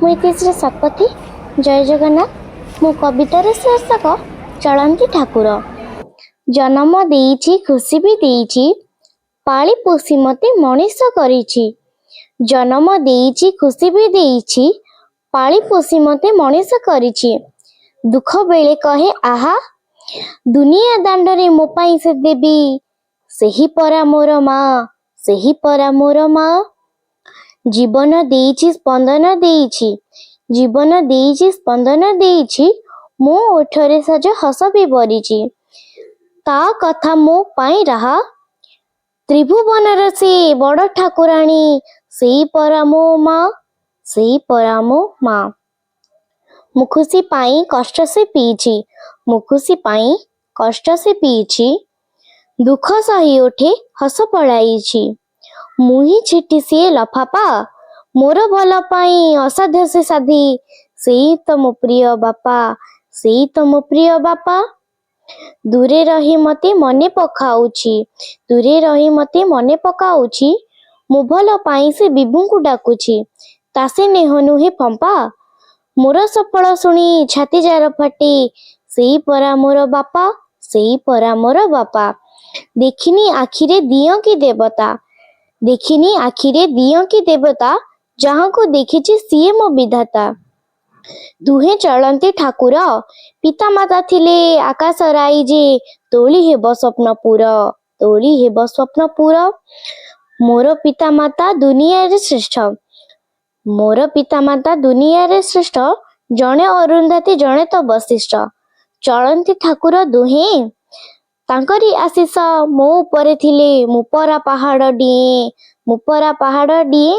ମୁଁ ଇତିଶ୍ରୀ ଶତପଥୀ। ଜୟ ଜଗନ୍ନାଥ। ମୁଁ କବିତାର ଶୀର୍ଷକ ଚଳନ୍ତି ଠାକୁର। ଜନ୍ମ ଦେଇଛି ଖୁସି ବି ଦେଇଛି, ପାଳି ପୋଷି ମତେ ମଣିଷ କରିଛି। ଜନ୍ମ ଦେଇଛି ଖୁସି ବି ଦେଇଛି, ପାଳି ପୋଷି ମତେ ମଣିଷ କରିଛି। ଦୁଃଖ ବେଳେ କହେ ଆହା, ଦୁନିଆ ଦାଣ୍ଡରେ ମୋ ପାଇଁ ସେ ଦେବୀ, ସେହି ପରା ମୋର ମା, ସେହି ପରା ମୋର ମା। ଜୀବନ ଦେଇଛି ସ୍ପନ୍ଦନ ଦେଇଛି, ଜୀବନ ଦେଇଛି ସ୍ପନ୍ଦନ ଦେଇଛି, ମୋ ଓଠରେ ସଜ ହସ ବି ଭରିଛି। ତା କଥା ମୋ ପାଇଁ ରାହା, ତ୍ରିଭୁବନର ସେ ବଡ଼ ଠାକୁରାଣୀ, ସେଇ ପରା ମୋ ମା, ସେଇ ପରା ମୋ ମା। ମୁଁ ଖୁସି ପାଇଁ କଷ୍ଟ ସେ ପିଇଛି, ମୁଁ ଖୁସି ପାଇଁ କଷ୍ଟ ସେ ପିଇଛି, ଦୁଃଖ ସହି ଉଠେ ହସ ପଳାଇଛି। ମୁହିଁ ଛିଟି ସିଏ ଲଫାପା, ମୋର ଭଲ ପାଇଁ ଅସାଧ୍ୟ ସେ ସାଧି, ସେଇ ତ ମୋ ପ୍ରିୟ ବାପା, ସେଇ ତ ମୋ ପ୍ରିୟ ବାପା। ଦୂରେ ରହି ମତେ ମନେ ପକାଉଛି, ଦୂରେ ରହି ମତେ ମନେ ପକାଉଛି, ମୋ ଭଲ ପାଇଁ ସେ ବିଭୁଙ୍କୁ ଡାକୁଛି, ତା ସେ ନେହ ନୁହେଁ ଫମ୍ପା। ମୋର ସଫଳ ଶୁଣି ଛାତି ଜାର ଫାଟେ, ସେଇ ପରା ମୋର ବାପା, ସେଇ ପରା ମୋର ବାପା। ଦେଖିନି ଆଖିରେ ଦିଅଁ କି ଦେବତା, ଦେଖିନି ଆଖିରେ ଦିଅଁ କି ଦେବତା, ଯାହାଙ୍କୁ ଦେଖିଛି ସିଏ ମୋ ବିଧାତା। ଦୁହେଁ ଚଳନ୍ତି ଠାକୁର, ପିତା ମାତା ଥିଲେ ଆକାଶ ରାଇ ଯେ, ତୋଳି ହେବ ସ୍ୱପ୍ନ ପୁର, ତୋଳି ହେବ ସ୍ୱପ୍ନ ପୁର। ମୋର ପିତା ମାତା ଦୁନିଆରେ ଶ୍ରେଷ୍ଠ, ମୋର ପିତା ମାତା ଦୁନିଆରେ ଶ୍ରେଷ୍ଠ, ଜଣେ ଅରୁନ୍ଧତୀ ଜଣେ ତ ବଶିଷ୍ଠ। ଚଳନ୍ତି ଠାକୁର ଦୁହେଁ, ତାଙ୍କରି ଆଶିଷ ମୋ ଉପରେ ଥିଲେ, ମୁଁ ପରା ପାହାଡ଼ ଡିଏଁ, ମୁଁ ପରା ପାହାଡ଼ ଡିଏଁ।